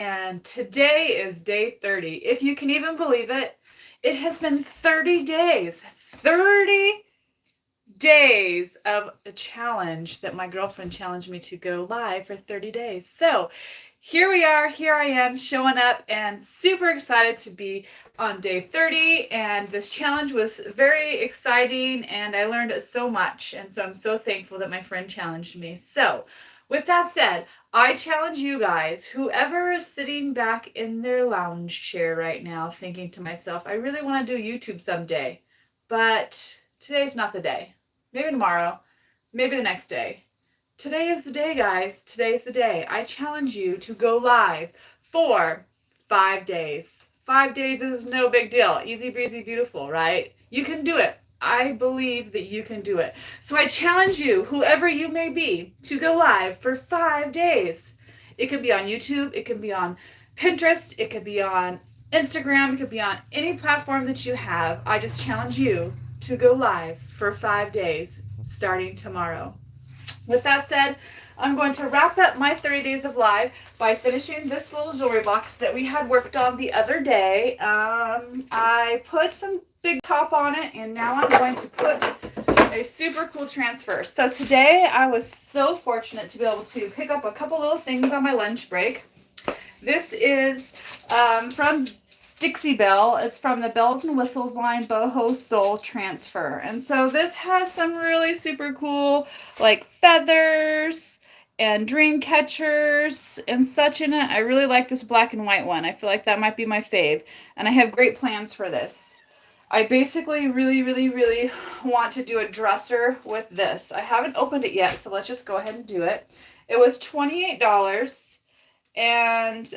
And today is day 30. If you can even believe it, it has been 30 days. 30 days of a challenge that my girlfriend challenged me to go live for 30 days. So here we are, here I am showing up and super excited to be on day 30. And this challenge was very exciting and I learned so much. And so I'm so thankful that my friend challenged me. So with that said, I challenge you guys, whoever is sitting back in their lounge chair right now thinking to myself, I really want to do YouTube someday, but today's not the day. Maybe tomorrow, maybe the next day. Today is the day, guys. Today's the day. I challenge you to go live for 5 days. 5 days is no big deal. Easy breezy, beautiful, right? You can do it. I believe that you can do it. So I challenge you, whoever you may be, to go live for 5 days. It could be on YouTube, it could be on Pinterest, it could be on Instagram, it could be on any platform that you have. I just challenge you to go live for 5 days starting tomorrow. With that said, I'm going to wrap up my 30 days of live by finishing this little jewelry box that we had worked on the other day. I put some big top on it, and now I'm going to put a super cool transfer. So today I was so fortunate to be able to pick up a couple little things on my lunch break. This is from Dixie Belle. It's from the Bells and Whistles line Boho Soul Transfer. And so this has some really super cool like feathers and dream catchers and such in it. I really like this black and white one. I feel like that might be my fave. And I have great plans for this. I basically really want to do a dresser with this. I haven't opened it yet, so let's just go ahead and do it. It was $28 and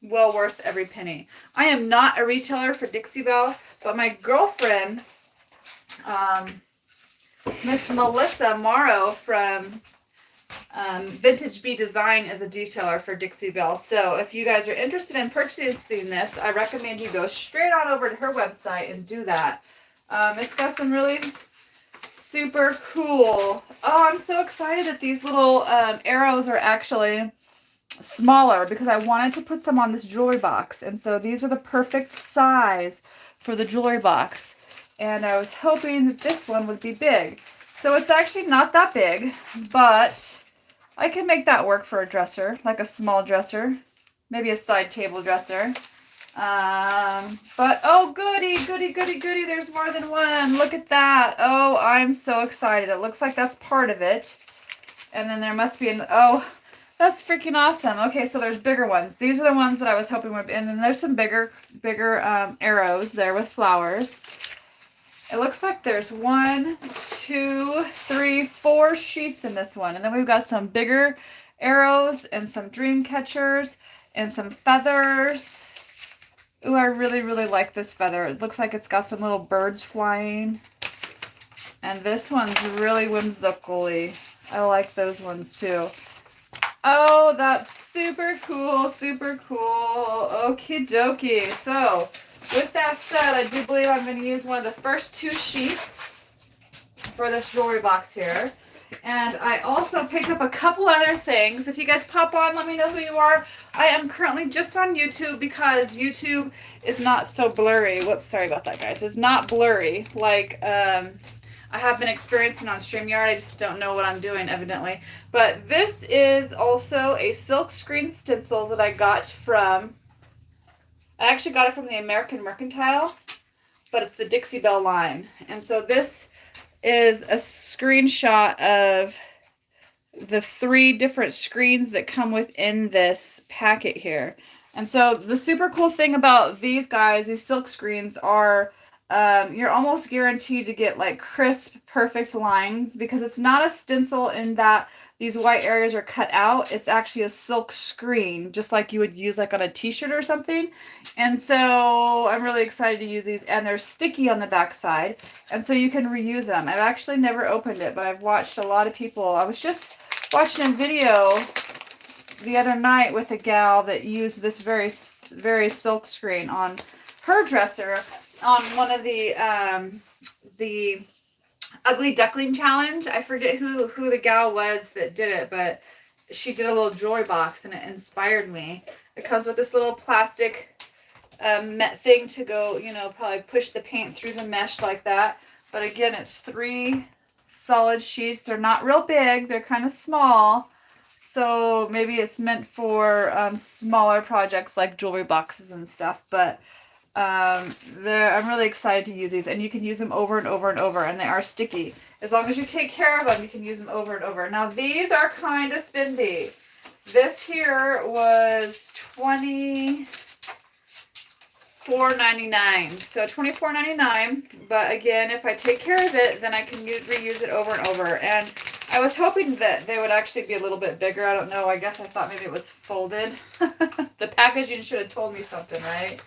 well worth every penny. I am not a retailer for Dixie Belle, but my girlfriend, Miss Melissa Morrow from Vintage Bee Design is a detailer for Dixie Belle. So if you guys are interested in purchasing this, I recommend you go straight on over to her website and do that. It's got some really super cool. Oh, I'm so excited that these little arrows are actually smaller because I wanted to put some on this jewelry box, and so these are the perfect size for the jewelry box, and I was hoping that this one would be big. So it's actually not that big, but I can make that work for a dresser, like a small dresser, maybe a side table dresser. But oh goody, there's more than one. Look at that. Oh, I'm so excited. It looks like that's part of it, and then there must be an, oh, that's freaking awesome. Okay, so there's bigger ones. These are the ones that I was hoping would be, and then there's some bigger arrows there with flowers. It looks like there's 1, 2, 3, 4 sheets in this one. And then we've got some bigger arrows and some dream catchers and some feathers. Ooh, I really like this feather. It looks like it's got some little birds flying. And this one's really whimsical-y. I like those ones too. Oh, that's super cool, Okie dokie. So, with that said, I do believe I'm going to use one of the first 2 sheets for this jewelry box here. And I also picked up a couple other things. If you guys pop on, let me know who you are. I am currently just on YouTube because YouTube is not so blurry. Whoops, sorry about that, guys. It's not blurry like I have been experiencing on StreamYard. I just don't know what I'm doing, evidently. But this is also a silk screen stencil that I got from, I actually got it from the American Mercantile, but it's the Dixie Belle line. And so this is a screenshot of the 3 different screens that come within this packet here. And so the super cool thing about these guys, these silk screens, are you're almost guaranteed to get like crisp, perfect lines because it's not a stencil in that these white areas are cut out. It's actually a silk screen, just like you would use like on a t-shirt or something. And so I'm really excited to use these, and they're sticky on the back side, and so you can reuse them. I've actually never opened it, but I've watched a lot of people. I was just watching a video the other night with a gal that used this very silk screen on her dresser on one of the Ugly Duckling Challenge. I forget who the gal was that did it, but she did a little jewelry box and it inspired me. It comes with this little plastic thing to go, you know, probably push the paint through the mesh like that. But again, it's 3 solid sheets. They're not real big. They're kind of small. So maybe it's meant for smaller projects like jewelry boxes and stuff. But I'm really excited to use these. And you can use them over and over and over. And they are sticky. As long as you take care of them, you can use them over and over. Now, these are kind of spendy. This here was $24.99. So $24.99. But again, if I take care of it, then I can reuse it over and over. And I was hoping that they would actually be a little bit bigger. I don't know. I guess I thought maybe it was folded. The packaging should have told me something, right?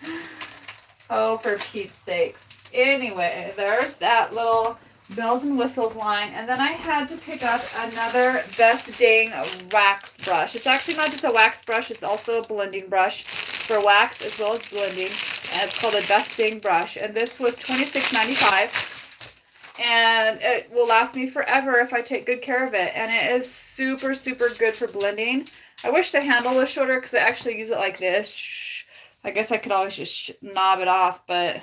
Oh, for Pete's sakes. Anyway, there's that little bells and whistles line. And then I had to pick up another Best Dang wax brush. It's actually not just a wax brush. It's also a blending brush for wax as well as blending. And it's called a Best Dang brush. And this was $26.95. And it will last me forever if I take good care of it. And it is super, super good for blending. I wish the handle was shorter because I actually use it like this. I guess I could always just knob it off, but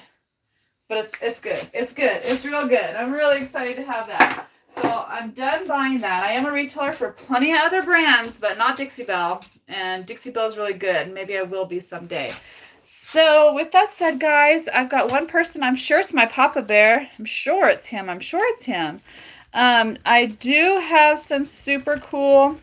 it's good. It's good. It's real good. I'm really excited to have that. So I'm done buying that. I am a retailer for plenty of other brands, but not Dixie Belle. And Dixie Belle is really good. Maybe I will be someday. So with that said, guys, I've got one person. I'm sure it's my Papa Bear. I'm sure it's him. I do have some super cool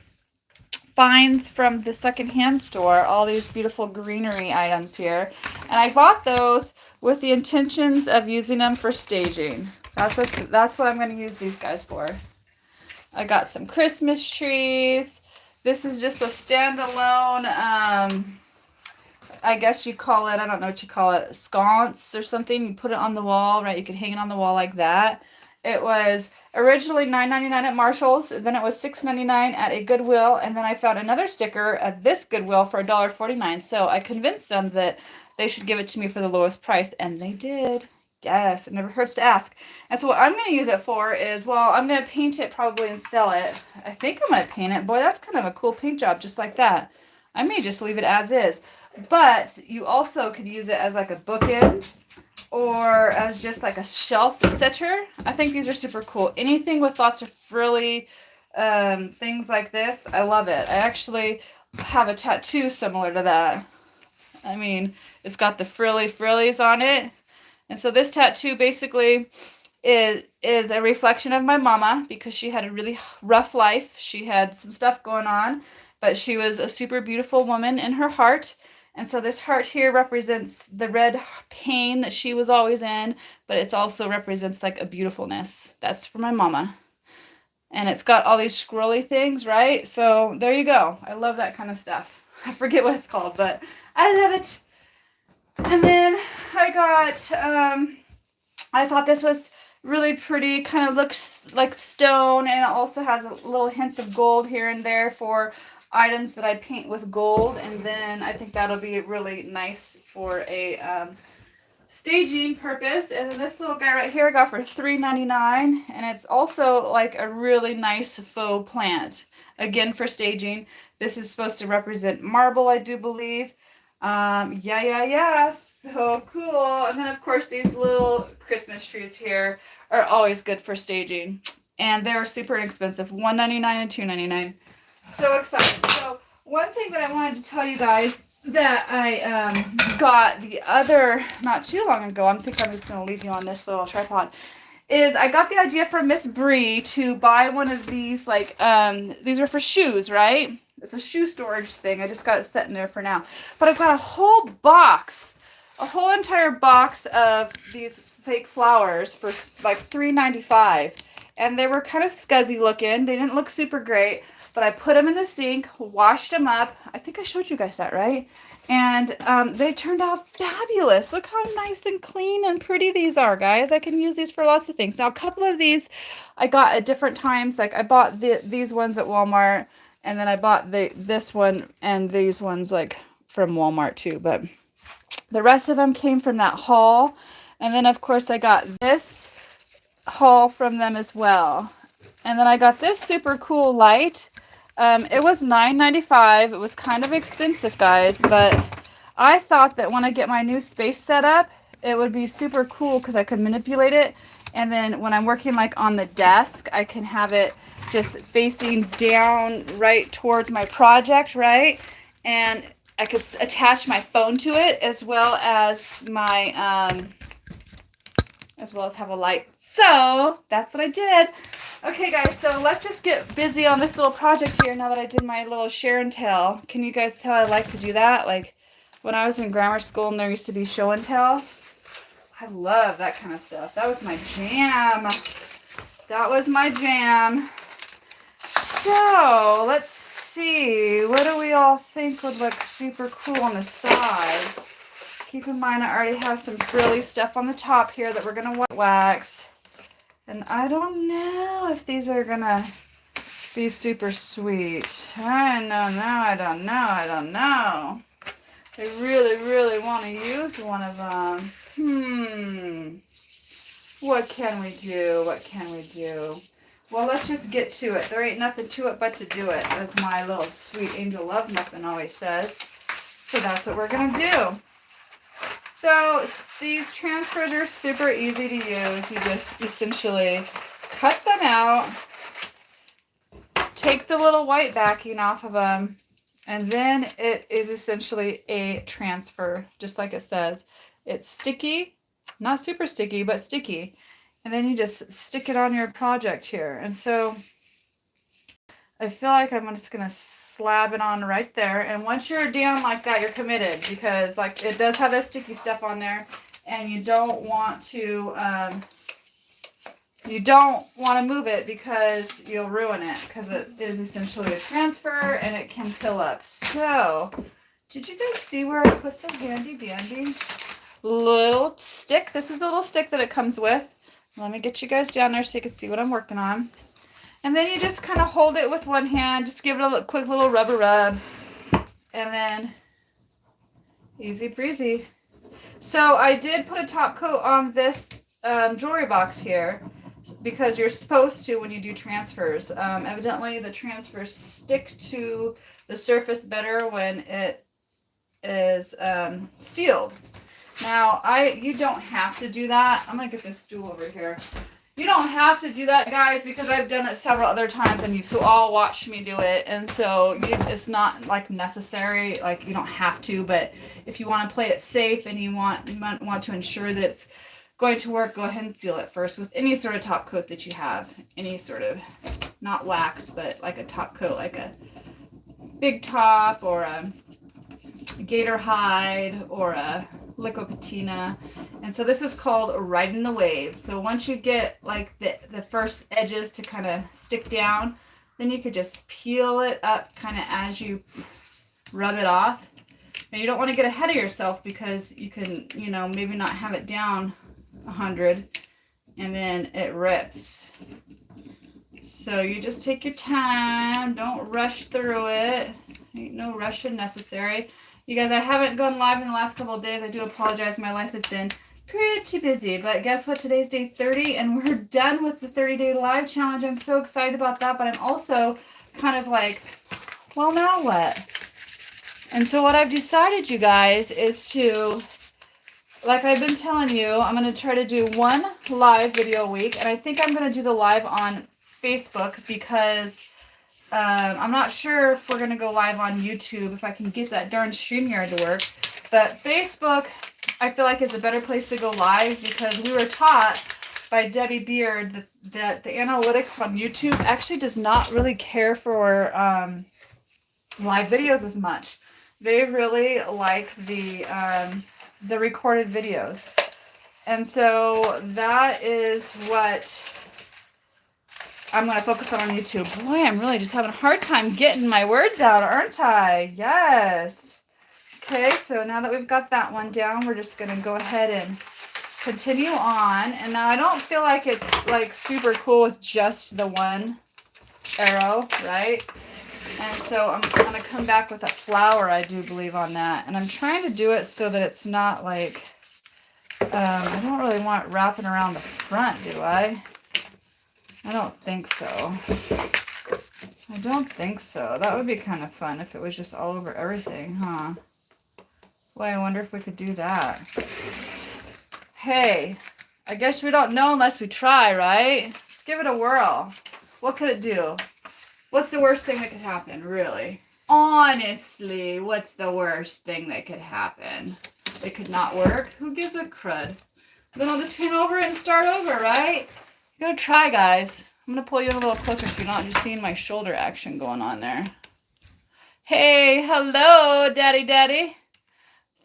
finds from the secondhand store. All these beautiful greenery items here. And I bought those with the intentions of using them for staging. That's what I'm going to use these guys for. I got some Christmas trees. This is just a standalone, I guess you call it, I don't know what you call it, sconce or something. You put it on the wall, right? You could hang it on the wall like that. It was originally $9.99 at Marshall's. Then it was $6.99 at a Goodwill. And then I found another sticker at this Goodwill for $1.49. So I convinced them that they should give it to me for the lowest price. And they did. Yes, it never hurts to ask. And so what I'm going to use it for is, well, I'm going to paint it probably and sell it. I think I'm going to paint it. Boy, that's kind of a cool paint job just like that. I may just leave it as is. But you also could use it as like a bookend or as just like a shelf setter. I think these are super cool. Anything with lots of frilly things like this, I love it. I actually have a tattoo similar to that. I mean, it's got the frillies on it. And so this tattoo basically is a reflection of my mama because she had a really rough life. She had some stuff going on, but she was a super beautiful woman in her heart. And so this heart here represents the red pain that she was always in, but it also represents like a beautifulness. That's for my mama. And it's got all these scrolly things, right? So there you go. I love that kind of stuff. I forget what it's called, but I love it. And then I got, I thought this was really pretty, kind of looks like stone, and it also has a little hints of gold here and there for items that I paint with gold. And then I think that'll be really nice for a staging purpose. And then this little guy right here I got for $3.99, and it's also like a really nice faux plant, again for staging. This is supposed to represent marble, I do believe. Yeah, so cool. And then of course these little Christmas trees here are always good for staging, and they're super inexpensive, $1.99 and $2.99. So excited. So one thing that I wanted to tell you guys that I got the other, not too long ago, I think I'm just going to leave you on this little tripod, is I got the idea from Miss Bree to buy one of these, like, these are for shoes, right? It's a shoe storage thing. I just got it set in there for now. But I've got a whole box, a whole entire box of these fake flowers for like $3.95. And they were kind of scuzzy looking. They didn't look super great. But I put them in the sink, washed them up. I think I showed you guys that, right? And they turned out fabulous. Look how nice and clean and pretty these are, guys. I can use these for lots of things. Now, a couple of these I got at different times. Like I bought these ones at Walmart. And then I bought this one and these ones like from Walmart too. But the rest of them came from that haul. And then, of course, I got this haul from them as well. And then I got this super cool light It was $9.95. It was kind of expensive, guys, but I thought that when I get my new space set up, it would be super cool because I could manipulate it. And then when I'm working like on the desk, I can have it just facing down right towards my project, right? And I could attach my phone to it as well as my, as well as have a light. So that's what I did. Okay, guys, so let's just get busy on this little project here now that I did my little share and tell. Can you guys tell I like to do that? Like when I was in grammar school and there used to be show and tell. I love that kind of stuff. That was my jam. That was my jam. So let's see. What do we all think would look super cool on the sides? Keep in mind I already have some frilly stuff on the top here that we're going to wax. And I don't know if these are going to be super sweet. I don't know. I don't know. I really, really want to use one of them. What can we do? What can we do? Well, let's just get to it. There ain't nothing to it but to do it, as my little sweet angel love muffin always says. So that's what we're going to do. So these transfers are super easy to use. You just essentially cut them out, take the little white backing off of them, and then it is essentially a transfer, just like it says. It's sticky, not super sticky, but sticky. And then you just stick it on your project here. And so I feel like I'm just going to slab it on right there. And once you're down like that, you're committed, because like it does have that sticky stuff on there, and you don't want to move it because you'll ruin it, because it is essentially a transfer and it can fill up. So did you guys see where I put the handy dandy little stick? This is the little stick that it comes with. Let me get you guys down there so you can see what I'm working on. And then you just kind of hold it with one hand, just give it a quick little rubber rub, and then easy breezy. So I did put a top coat on this jewelry box here, because you're supposed to when you do transfers. Evidently the transfers stick to the surface better when it is sealed. Now you don't have to do that. I'm gonna get this stool over here. You don't have to do that, guys, because I've done it several other times and you've all watched me do it, and so it's not like necessary. Like you don't have to, but if you want to play it safe and you want to ensure that it's going to work, go ahead and seal it first with any sort of top coat that you have. Any sort of, not wax, but like a top coat, like a Big Top or a gator hide or a liquid patina. And so this is called riding the waves. So once you get like the first edges to kind of stick down, then you could just peel it up kind of as you rub it off. And you don't want to get ahead of yourself, because you can, maybe not have it down 100 and then it rips. So you just take your time, don't rush through it. Ain't no rushing necessary. You guys, I haven't gone live in the last couple of days. I do apologize. My life has been pretty busy. But guess what? Today's day 30 and we're done with the 30-day live challenge. I'm so excited about that. But I'm also kind of like, well, now what? And so what I've decided, you guys, is to, like I've been telling you, I'm going to try to do one live video a week. And I think I'm going to do the live on Facebook, because I'm not sure if we're going to go live on YouTube, if I can get that darn StreamYard to work. But Facebook, I feel like, is a better place to go live, because we were taught by Debbie Beard that the analytics on YouTube actually does not really care for live videos as much. They really like the recorded videos. And so that is what I'm going to focus on YouTube. Boy, I'm really just having a hard time getting my words out, aren't I? Yes. Okay, so now that we've got that one down, we're just going to go ahead and continue on. And now I don't feel like it's like super cool with just the one arrow, right? And so I'm going to come back with a flower, I do believe, on that. And I'm trying to do it so that it's not like, I don't really want it wrapping around the front, do I? I don't think so. I don't think so. That would be kind of fun if it was just all over everything, huh? Well, I wonder if we could do that. Hey, I guess we don't know unless we try, right? Let's give it a whirl. What could it do? What's the worst thing that could happen, really? Honestly, what's the worst thing that could happen? It could not work? Who gives a crud? Then I'll just paint over it and start over, right? You gotta try, guys. I'm gonna pull you in a little closer so you're not just seeing my shoulder action going on there. Hey, hello, Daddy.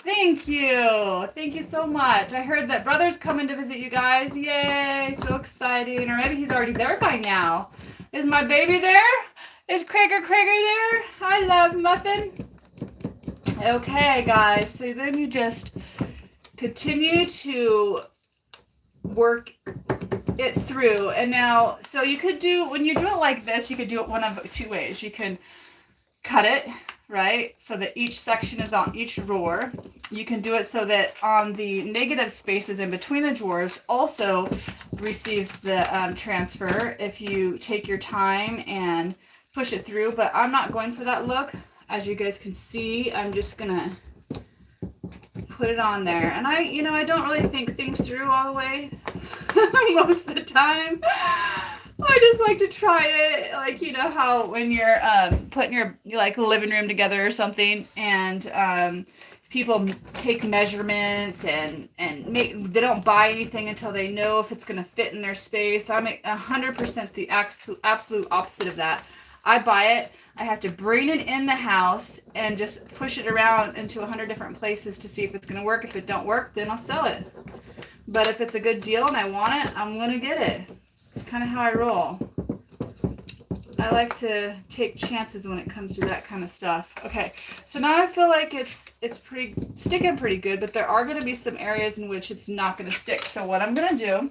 Thank you. Thank you so much. I heard that brother's coming to visit you guys. Yay, so exciting. Or maybe he's already there by now. Is my baby there? Is Krager there? I love Muffin. Okay, guys. So then you just continue to work it through. And now, so you could do, when you do it like this, you could do it one of two ways. You can cut it, right, so that each section is on each drawer. You can do it so that on the negative spaces in between the drawers also receives the transfer if you take your time and push it through, but I'm not going for that look. As you guys can see, I'm just gonna put it on there. And I don't really think things through all the way most of the time. I just like to try it, like, you know how when you're putting your like living room together or something, and people take measurements and they don't buy anything until they know if it's going to fit in their space. I'm 100% the absolute opposite of that. I buy it, I have to bring it in the house and just push it around into 100 different places to see if it's going to work. If it don't work, then I'll sell it. But if it's a good deal and I want it, I'm going to get it. It's kind of how I roll. I like to take chances when it comes to that kind of stuff. Okay, so now I feel like it's sticking pretty good, but there are going to be some areas in which it's not going to stick. So what I'm going to do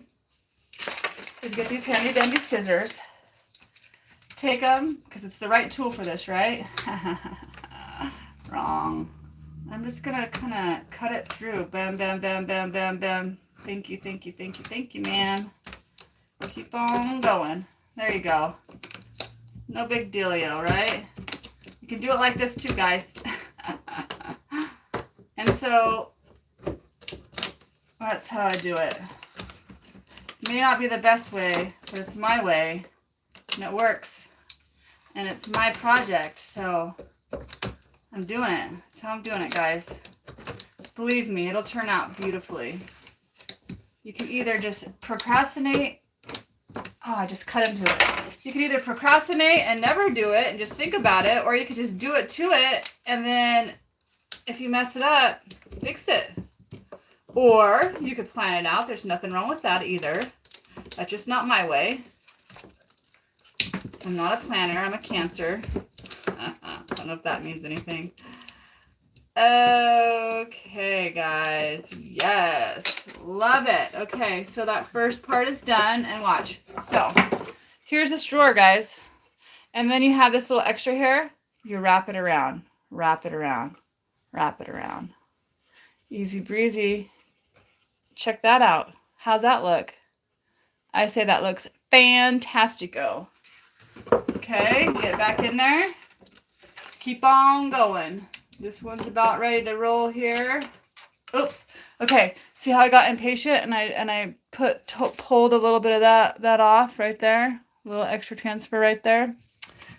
is get these handy dandy scissors. Take them, because it's the right tool for this, right? Wrong. I'm just going to kind of cut it through. Bam, bam, bam, bam, bam, bam. Thank you, man. Keep on going. There you go. No big dealio, right? You can do it like this too, guys. And so that's how I do it. It may not be the best way, but it's my way, and it works. And it's my project, so I'm doing it. That's how I'm doing it, guys. Believe me, it'll turn out beautifully. You can either just procrastinate. Oh, I just cut into it. You can either procrastinate and never do it and just think about it, or you could just do it to it, and then if you mess it up, fix it. Or you could plan it out. There's nothing wrong with that either. That's just not my way. I'm not a planner. I'm a Cancer. I don't know if that means anything. Okay, guys. Yes. Love it. Okay, so that first part is done. And watch. So, here's this drawer, guys. And then you have this little extra here. You wrap it around. Wrap it around. Wrap it around. Easy breezy. Check that out. How's that look? I say that looks fantastico. Okay, get back in there. Keep on going. This one's about ready to roll here. Oops. Okay, see how I got impatient and I pulled a little bit of that off right there. A little extra transfer right there.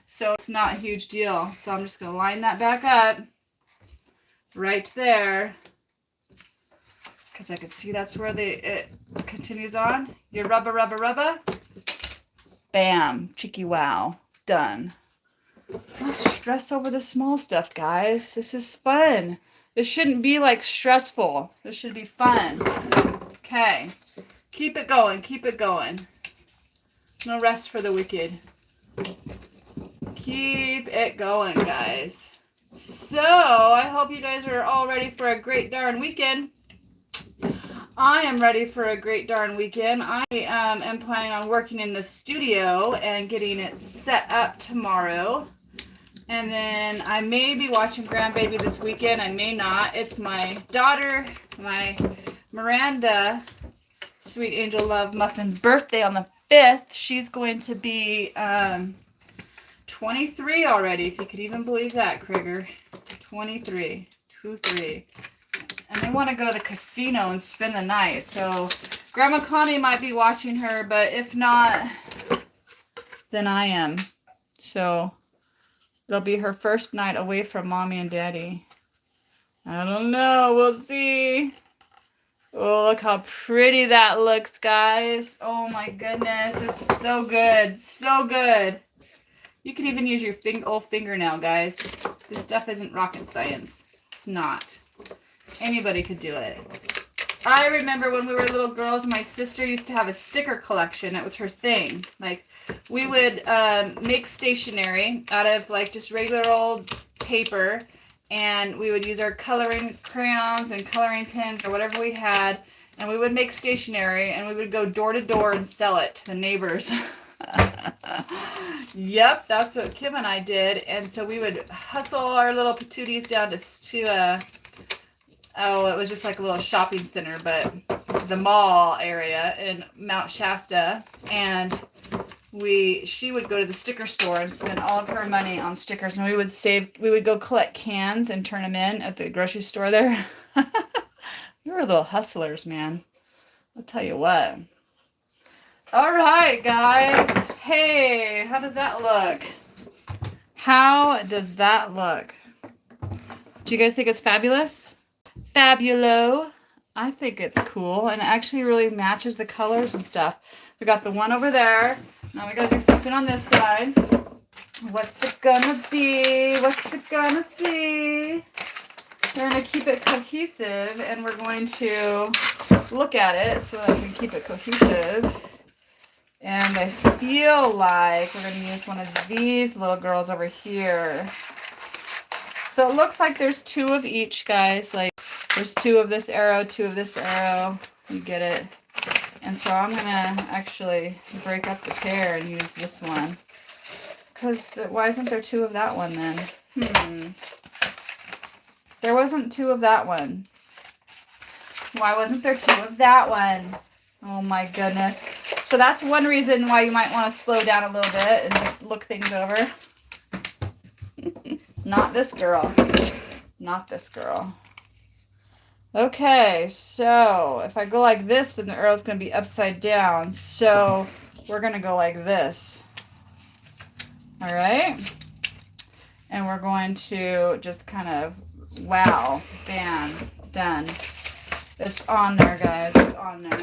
So it's not a huge deal. So I'm just going to line that back up right there. Because I can see that's where it continues on. Your rubber. Bam. Cheeky wow. Done. Don't stress over the small stuff, guys. This is fun. This shouldn't be like stressful. This should be fun. Okay. Keep it going. Keep it going. No rest for the wicked. Keep it going, guys. So, I hope you guys are all ready for a great darn weekend. I am ready for a great darn weekend. I am planning on working in the studio and getting it set up tomorrow. And then I may be watching Grandbaby this weekend. I may not. It's my daughter, my Miranda, Sweet Angel Love Muffin's birthday on the 5th. She's going to be 23 already, if you could even believe that, Krieger. 23. 2-3. And they want to go to the casino and spend the night. So Grandma Connie might be watching her, but if not, then I am. So it'll be her first night away from Mommy and Daddy. I don't know. We'll see. Oh, look how pretty that looks, guys. Oh my goodness. It's so good. So good. You can even use your old fingernail, guys. This stuff isn't rocket science. It's not. Anybody could do it. I remember when we were little girls, my sister used to have a sticker collection. It was her thing. Like, we would make stationery out of like just regular old paper, and we would use our coloring crayons and coloring pens or whatever we had, and we would make stationery, and we would go door to door and sell it to the neighbors. Yep, that's what Kim and I did. And so we would hustle our little patooties down to oh, it was just like a little shopping center, but the mall area in Mount Shasta. And she would go to the sticker store and spend all of her money on stickers. And we would go collect cans and turn them in at the grocery store there. We were little hustlers, man. I'll tell you what. All right, guys. Hey, how does that look? How does that look? Do you guys think it's fabulous? Fabulo. I think it's cool, and it actually really matches the colors and stuff. We got the one over there. Now we gotta do something on this side. What's it gonna be? What's it gonna be? We're gonna keep it cohesive, and we're going to look at it so that we can keep it cohesive. And I feel like we're going to use one of these little girls over here. So it looks like there's 2 of each, guys. Like, there's 2 of this arrow, 2 of this arrow. You get it? And so I'm going to actually break up the pair and use this one. Because why isn't there 2 of that one then? There wasn't 2 of that one. Why wasn't there 2 of that one? Oh my goodness. So that's one reason why you might want to slow down a little bit and just look things over. Not this girl. Not this girl. Okay, so if I go like this, then the arrow's going to be upside down. So we're going to go like this. All right? And we're going to just kind of, wow, bam, done. It's on there, guys. It's on there.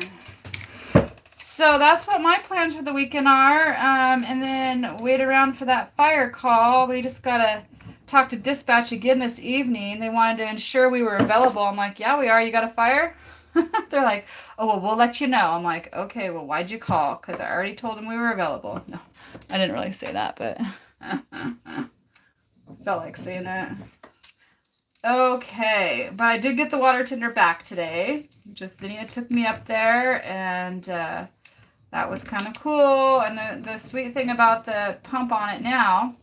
So that's what my plans for the weekend are. And then wait around for that fire call. We just got to talk to dispatch again this evening. They wanted to ensure we were available. I'm like, yeah, we are. You got a fire? They're like, oh, well, we'll let you know. I'm like, okay, well, why'd you call? Because I already told them we were available. No, I didn't really say that, but felt like saying that. Okay, but I did get the water tender back today. Justinia took me up there, and that was kind of cool. And the sweet thing about the pump on it now,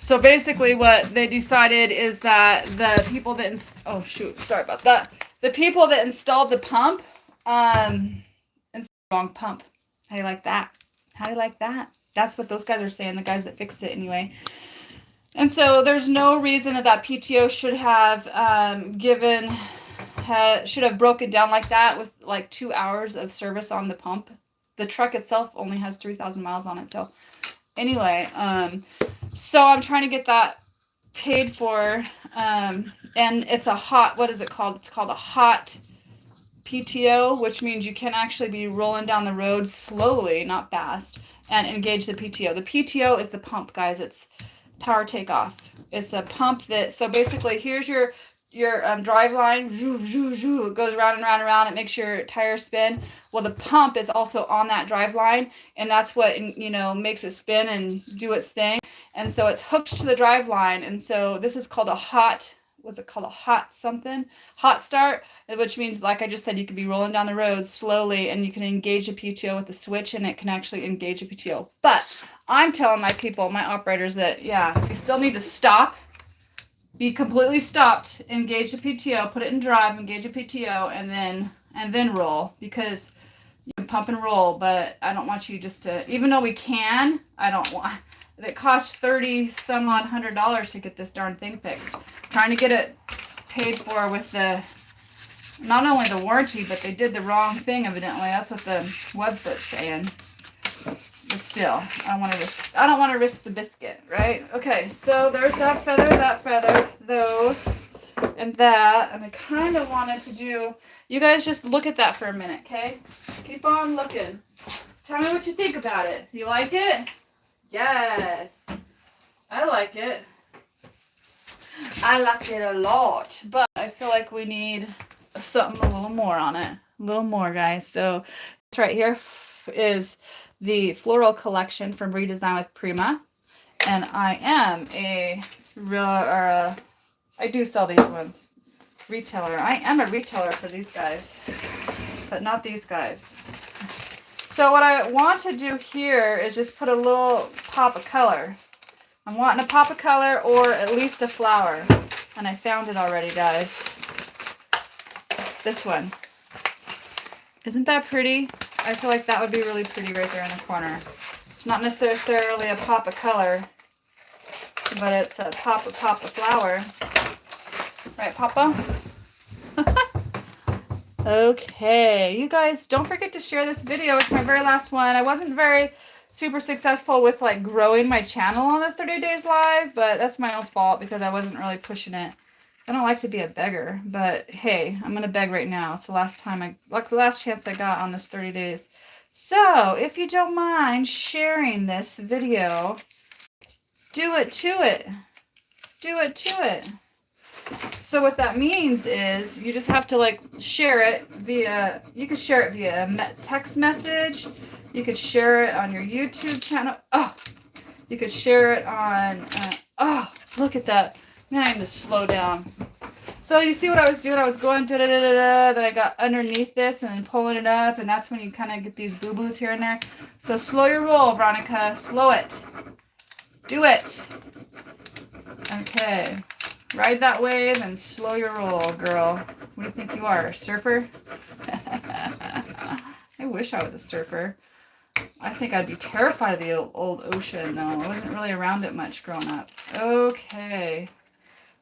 so basically what they decided is that the people that, oh shoot, sorry about that. The people that installed the pump, installed the wrong pump. How do you like that? How do you like that? That's what those guys are saying, the guys that fixed it anyway. And so there's no reason that PTO should have should have broken down like that with like 2 hours of service on the pump. The truck itself only has 3,000 miles on it. So anyway, so I'm trying to get that paid for. And it's a hot, what is it called? It's called a hot PTO, which means you can actually be rolling down the road slowly, not fast, and engage the PTO. The PTO is the pump, guys. It's power takeoff. It's the pump that, so basically here's your drive line. It goes around and around and around. It makes your tires spin. Well, the pump is also on that drive line, and that's what, you know, makes it spin and do its thing. And so it's hooked to the drive line. And so this is called a hot, what's it called? A hot something? Hot start, which means, like I just said, you could be rolling down the road slowly and you can engage the PTO with the switch, and it can actually engage the PTO. But I'm telling my people, my operators, that, yeah, you still need to stop, be completely stopped, engage the PTO, put it in drive, engage the PTO, and then roll, because you can pump and roll, but I don't want you just to, even though we can, I don't want, It cost 30 some odd $100 to get this darn thing fixed. Trying to get it paid for with the, not only the warranty, but they did the wrong thing evidently. That's what the website's saying. But still, I don't want to risk the biscuit, right? Okay, so there's that feather, those, and that. And I kind of wanted to do, you guys just look at that for a minute, okay? Keep on looking. Tell me what you think about it. You like it? Yes. I like it. I like it a lot. But I feel like we need something a little more on it. A little more, guys. So this right here is the floral collection from Redesign with Prima. And I am a I do sell these ones. Retailer. I am a retailer for these guys. But not these guys. So what I want to do here is just put a little pop of color. I'm wanting a pop of color or at least a flower. And I found it already, guys. This one. Isn't that pretty? I feel like that would be really pretty right there in the corner. It's not necessarily a pop of color, but it's a pop of flower. Right, Papa? Okay, you guys, don't forget to share this video. It's my very last one. I wasn't very super successful with like growing my channel on the 30 days live, but that's my own fault because I wasn't really pushing it. I don't like to be a beggar, but hey, I'm gonna beg right now. It's the last chance I got on this 30 days. So if you don't mind sharing this video, do it to it. Do it to it. So what that means is you just have to like share it via, you could share it via a text message. You could share it on your YouTube channel. Oh, you could share it on, oh, look at that. Man, I need to slow down. So you see what I was doing? I was going da-da-da-da-da, then I got underneath this and then pulling it up, and that's when you kind of get these boo-boos here and there. So slow your roll, Veronica. Slow it. Do it. Okay. Ride that wave and slow your roll, girl. What do you think you are, a surfer? I wish I was a surfer. I think I'd be terrified of the old ocean, though. I wasn't really around it much growing up. Okay.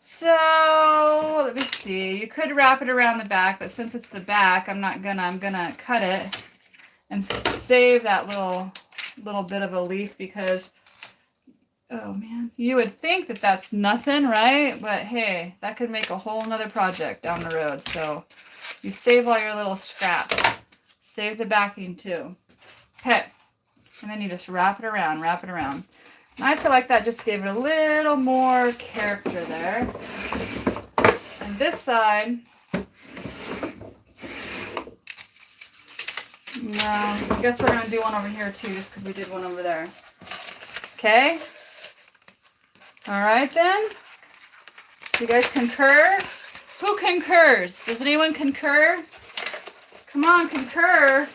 So, let me see. You could wrap it around the back, but since it's the back, I'm gonna cut it and save that little bit of a leaf because, oh man, you would think that that's nothing, right? But hey, that could make a whole nother project down the road. So you save all your little scraps. Save the backing too. Okay. And then you just wrap it around, wrap it around. And I feel like that just gave it a little more character there. And this side, no, I guess we're going to do one over here too, just because we did one over there. Okay. All right then. You guys concur? Who concurs? Does anyone concur? Come on, concur.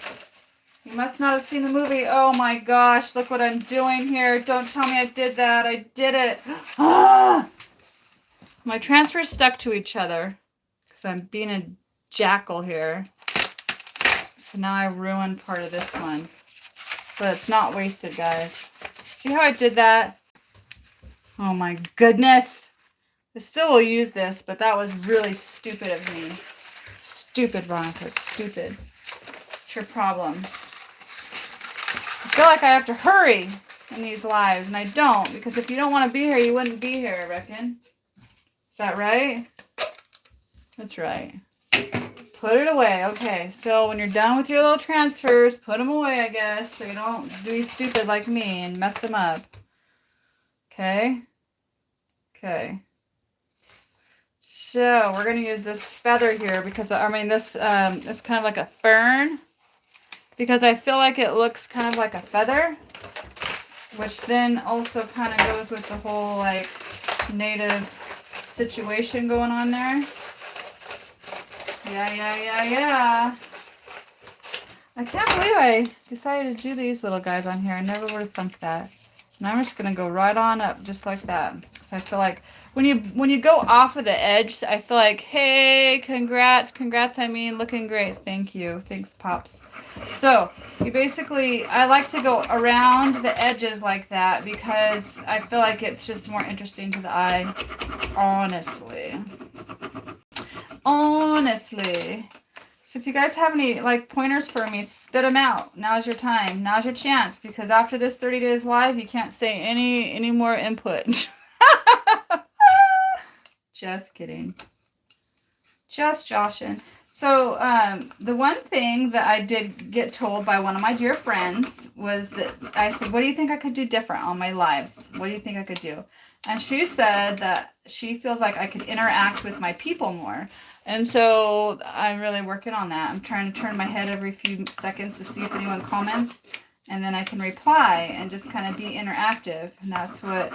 You must not have seen the movie. Oh my gosh, look what I'm doing here. Don't tell me I did that. I did it. Ah! My transfers stuck to each other because I'm being a jackal here. So now I ruined part of this one. But it's not wasted, guys. See how I did that? Oh my goodness. I still will use this, but that was really stupid of me. Stupid, Veronica. Stupid. It's your problem. I feel like I have to hurry in these lives, and I don't, because if you don't want to be here, you wouldn't be here, I reckon. Is that right? That's right. Put it away. Okay, so when you're done with your little transfers, put them away, I guess, so you don't be stupid like me and mess them up. Okay? Okay. So we're going to use this feather here because, I mean, this it's kind of like a fern. Because I feel like it looks kind of like a feather, which then also kind of goes with the whole like native situation going on there. Yeah. I can't believe I decided to do these little guys on here. I never would have thunk that. And I'm just gonna go right on up just like that. Because I feel like when you go off of the edge, I feel like, hey, congrats, I mean, looking great. Thank you. Thanks, Pops. So you basically, I like to go around the edges like that because I feel like it's just more interesting to the eye, honestly. Honestly. So if you guys have any like pointers for me, spit them out. Now's your time. Now's your chance, because after this 30 days live, you can't say any more input. Just kidding. Just joshing. So the one thing that I did get told by one of my dear friends was that I said, what do you think I could do different on my lives? What do you think I could do? And she said that she feels like I could interact with my people more. And so I'm really working on that. I'm trying to turn my head every few seconds to see if anyone comments, and then I can reply and just kind of be interactive. And that's what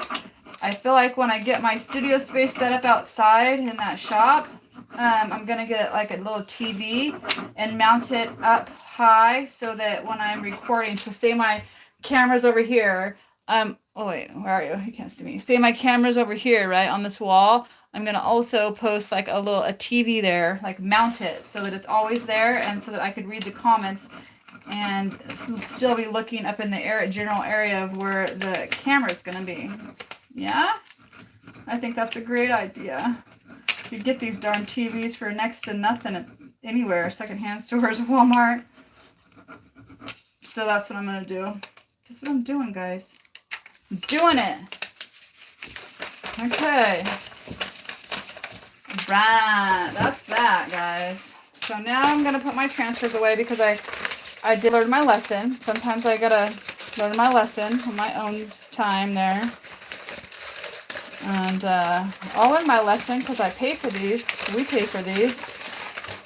I feel like when I get my studio space set up outside in that shop. I'm going to get like a little TV and mount it up high so that when I'm recording, so say my camera's over here, oh wait, where are you? You can't see me. Say my camera's over here, right, on this wall. I'm going to also post like a TV there, like mount it so that it's always there, and so that I could read the comments and still be looking up in the general area of where the camera's going to be. Yeah? I think that's a great idea. You get these darn TVs for next to nothing anywhere, secondhand stores, Walmart. So that's what I'm going to do. That's what I'm doing, guys. I'm doing it. Okay. Right. That's that, guys. So now I'm going to put my transfers away because I did learn my lesson. Sometimes I got to learn my lesson on my own time there. And I'll learn my lesson because I pay for these. We pay for these.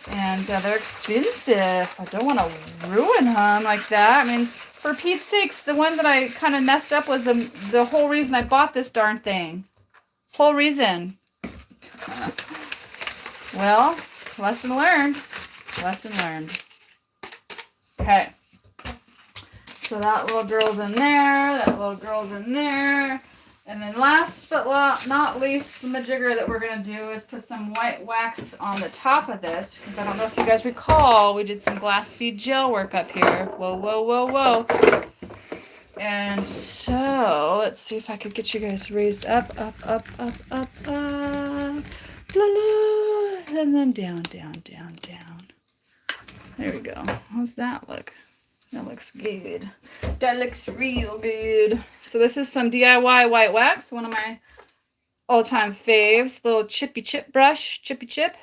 And they're expensive. I don't want to ruin them like that. I mean, for Pete's sakes, the one that I kind of messed up was the whole reason I bought this darn thing. Whole reason. Well, lesson learned. Lesson learned. Okay. So that little girl's in there. That little girl's in there. And then last but not least, the majigger that we're going to do is put some white wax on the top of this. Because I don't know if you guys recall, we did some glass bead gel work up here. Whoa, whoa, whoa, whoa. And so, let's see if I could get you guys raised up. La, la, and then down. There we go. How's that look? That looks good. That looks real good. So this is some DIY white wax, one of my all-time faves. Little chippy chip brush, chippy chip.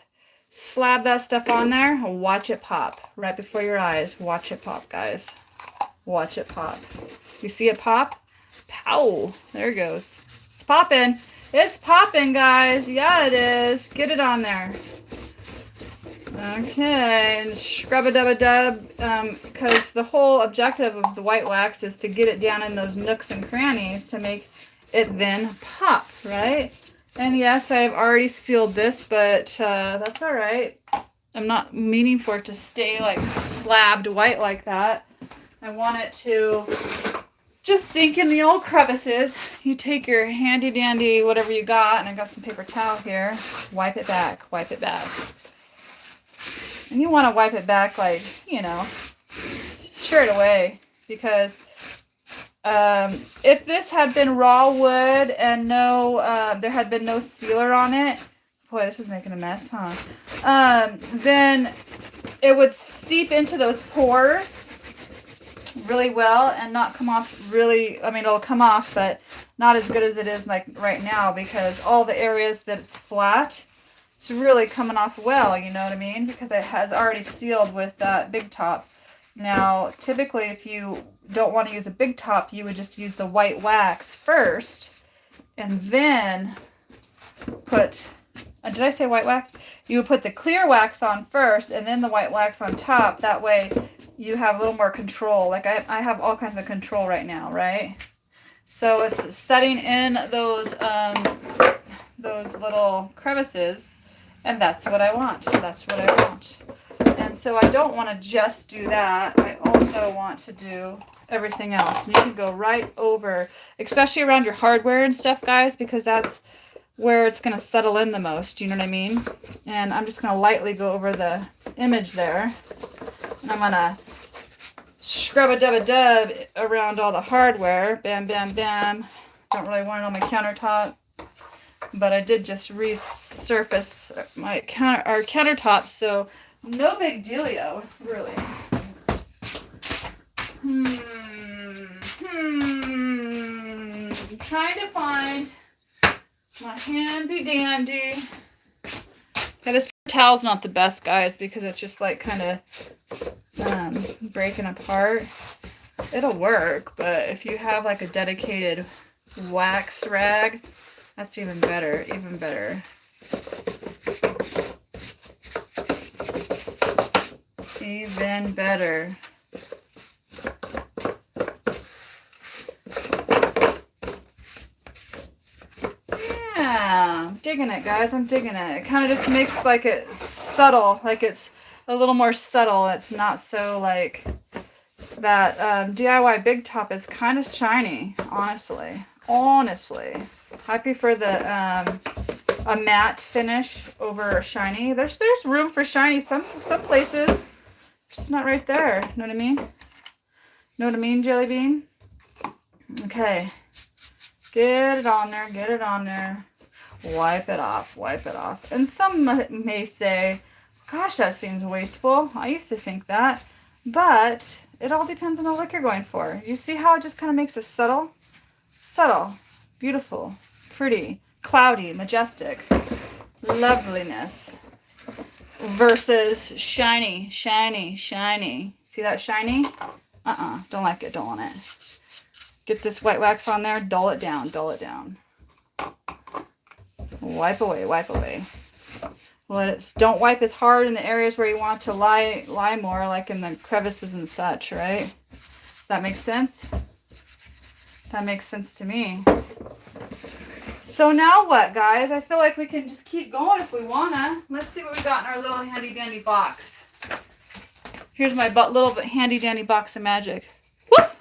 Slab that stuff on there. Watch it pop right before your eyes. Watch it pop, guys. Watch it pop. You see it pop? Pow! There it goes. It's popping. It's popping, guys. Yeah, it is. Get it on there. Okay, and scrub-a-dub-a-dub, because the whole objective of the white wax is to get it down in those nooks and crannies to make it then pop, right? And yes, I've already sealed this, but that's all right. I'm not meaning for it to stay like slabbed white like that. I want it to just sink in the old crevices. You take your handy dandy whatever you got, and I got some paper towel here. Wipe it back. And you want to wipe it back like, straight away, because if this had been raw wood and there had been no sealer on it, boy, this is making a mess, huh? Then it would seep into those pores really well and not come off really, it'll come off, but not as good as it is like right now, because all the areas that it's flat, it's really coming off well, you know what I mean? Because it has already sealed with that big top. Now, typically, if you don't want to use a big top, you would just use the white wax first, and then put, did I say white wax? You would put the clear wax on first, and then the white wax on top. That way, you have a little more control. Like I have all kinds of control right now, right? So it's setting in those little crevices. And that's what I want. And so I don't want to just do that. I also want to do everything else. And you can go right over, especially around your hardware and stuff, guys, because that's where it's going to settle in the most. You know what I mean? And I'm just going to lightly go over the image there. And I'm going to scrub-a-dub-a-dub around all the hardware. Bam, bam, bam. Don't really want it on my countertop. But I did just resurface my countertop, so no big dealio, really. I'm trying to find my handy dandy. Yeah, this towel's not the best, guys, because it's just like kind of breaking apart. It'll work, but if you have like a dedicated wax rag, that's even better, even better. Even better. Yeah, I'm digging it, guys. I'm digging it. It kind of just makes like it subtle, like it's a little more subtle. It's not so like that DIY Big Top is kind of shiny, honestly. Honestly. I prefer the a matte finish over shiny. There's room for shiny some places. Just not right there. Know what I mean? Know what I mean, Jelly Bean? Okay. Get it on there. Get it on there. Wipe it off. Wipe it off. And some may say, gosh, that seems wasteful. I used to think that. But it all depends on the look you're going for. You see how it just kind of makes it subtle? Subtle. Beautiful. Pretty. Cloudy. Majestic. Loveliness. Versus shiny. Shiny. Shiny. See that shiny? Don't like it. Don't want it. Get this white wax on there. Dull it down. Dull it down. Wipe away. Wipe away. Don't wipe as hard in the areas where you want to lie more, like in the crevices and such, right? Does that make sense? That makes sense to me. So now what, guys? I feel like we can just keep going if we wanna. Let's see what we got in our little handy dandy box. Here's my little handy dandy box of magic. Whoop!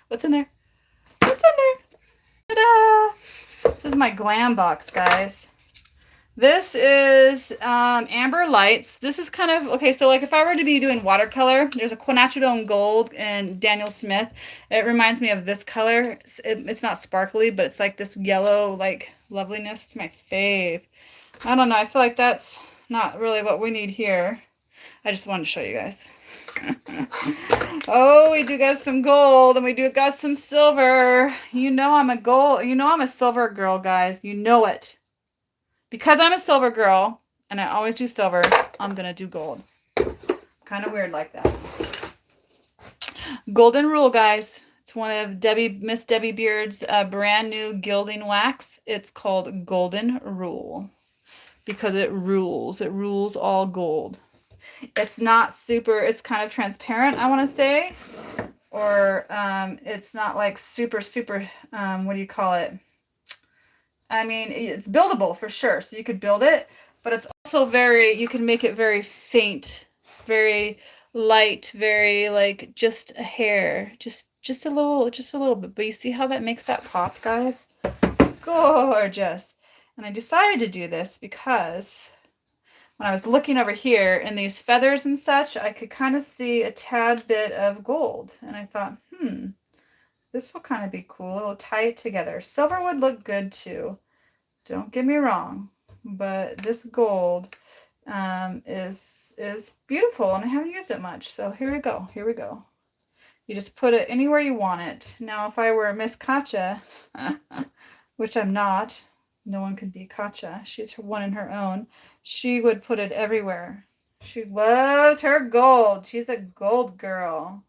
What's in there? What's in there? Ta-da! This is my glam box, guys. This is Amber Lights. This is kind of, okay, so like if I were to be doing watercolor, there's a Quinacridone Gold and Daniel Smith. It reminds me of this color. It's not sparkly, but it's like this yellow, like, loveliness. It's my fave. I don't know. I feel like that's not really what we need here. I just wanted to show you guys. Oh, we do got some gold and we do got some silver. You know I'm a silver girl, guys. You know it. Because I'm a silver girl, and I always do silver, I'm going to do gold. Kind of weird like that. Golden Rule, guys. It's one of Miss Debbie Beard's brand new gilding wax. It's called Golden Rule. Because it rules. It rules all gold. It's not super, it's kind of transparent, I want to say. Or it's not like super, what do you call it? I mean, it's buildable for sure. So you could build it, but it's also you can make it very faint, very light, very like just a hair, just a little bit. But you see how that makes that pop, guys? Gorgeous. And I decided to do this because when I was looking over here in these feathers and such, I could kind of see a tad bit of gold. And I thought, this will kind of be cool. It'll tie it together. Silver would look good too. Don't get me wrong, but this gold is beautiful, and I haven't used it much. So here we go. Here we go. You just put it anywhere you want it. Now, if I were Miss Katja, which I'm not, no one could be Katja. She's one in her own. She would put it everywhere. She loves her gold. She's a gold girl.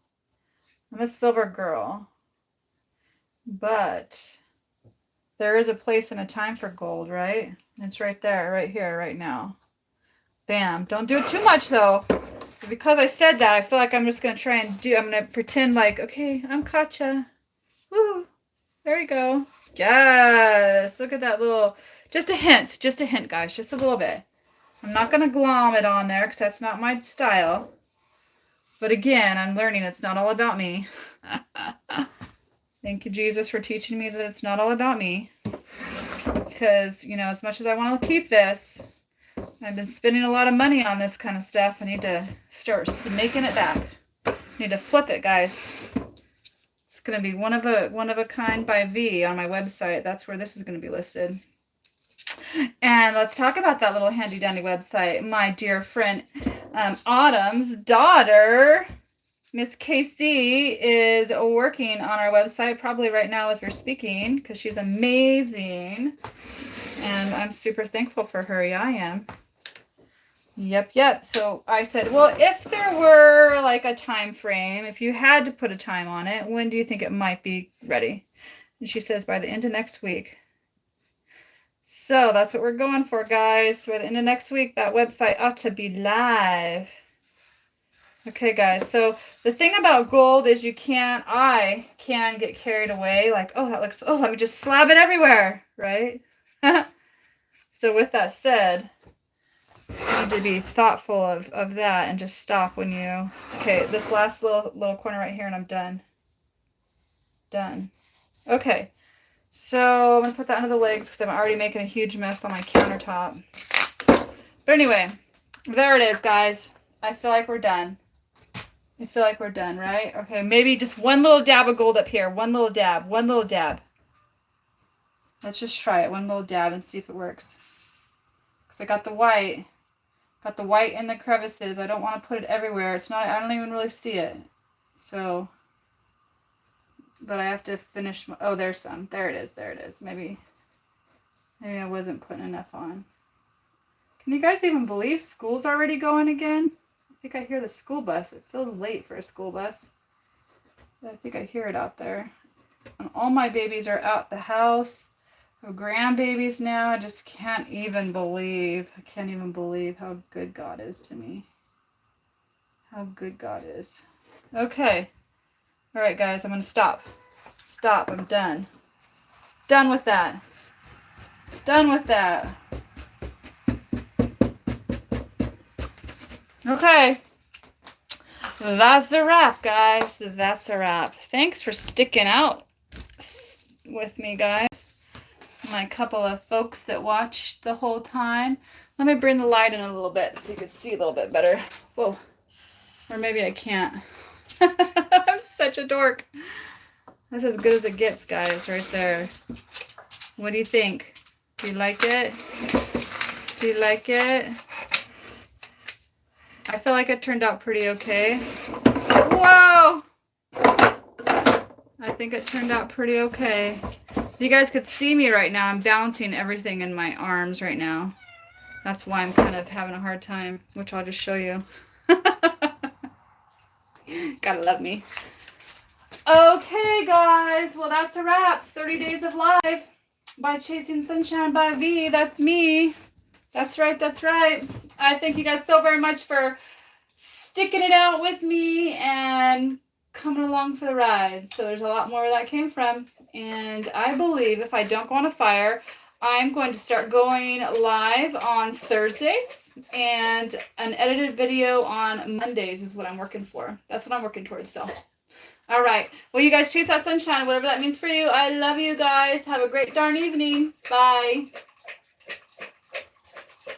I'm a silver girl. But there is a place and a time for gold, right? It's right there, right here, right now. Bam. Don't do it too much, though. Because I said that, I feel like I'm just going to try and I'm going to pretend like, okay, I'm Katja. Woo. There we go. Yes. Look at that little, just a hint, guys. Just a little bit. I'm not going to glom it on there because that's not my style. But again, I'm learning it's not all about me. Thank you, Jesus, for teaching me that it's not all about me. Because, you know, as much as I want to keep this, I've been spending a lot of money on this kind of stuff. I need to start making it back. I need to flip it, guys. It's going to be one of a kind by V on my website. That's where this is going to be listed. And let's talk about that little handy dandy website. My dear friend Autumn's daughter, Miss Casey, is working on our website probably right now as we're speaking because she's amazing. And I'm super thankful for her. Yeah, I am. Yep. So I said, well, if there were like a time frame, if you had to put a time on it, when do you think it might be ready? And she says by the end of next week. So that's what we're going for, guys. By the end of next week, that website ought to be live. Okay, guys. So the thing about gold is I can get carried away. Like, oh, let me just slab it everywhere, right? So with that said, you need to be thoughtful of that and just stop when you, okay, this last little corner right here and I'm done. Done. Okay. So I'm going to put that under the legs because I'm already making a huge mess on my countertop. But anyway, there it is, guys. I feel like we're done. Right? Okay, maybe just one little dab of gold up here. One little dab. Let's just try it. One little dab and see if it works. Because I got the white. Got the white in the crevices. I don't want to put it everywhere. I don't even really see it. So, but I have to finish oh, there's some. There it is. Maybe I wasn't putting enough on. Can you guys even believe school's already going again? I think I hear the school bus. It feels late for a school bus. But I think I hear it out there. And all my babies are out the house. Grandbabies now. I just can't even believe. I can't even believe how good God is to me. How good God is. Okay. All right, guys. I'm going to stop. I'm done. Done with that. Okay. That's a wrap, guys. That's a wrap. Thanks for sticking out with me, guys. My couple of folks that watched the whole time. Let me bring the light in a little bit so you can see a little bit better. Whoa. Or maybe I can't. I'm such a dork. That's as good as it gets, guys, right there. What do you think? Do you like it? I feel like it turned out pretty okay. Whoa! I think it turned out pretty okay. If you guys could see me right now, I'm bouncing everything in my arms right now. That's why I'm kind of having a hard time, which I'll just show you. Gotta love me. Okay, guys. Well, that's a wrap. 30 Days of Life by Chasing Sunshine by V. That's me. That's right. I thank you guys so very much for sticking it out with me and coming along for the ride. So there's a lot more where that came from. And I believe if I don't go on a fire, I'm going to start going live on Thursdays and an edited video on Mondays is what I'm working for. That's what I'm working towards. So, all right. Well, you guys chase that sunshine, whatever that means for you. I love you guys. Have a great darn evening. Bye.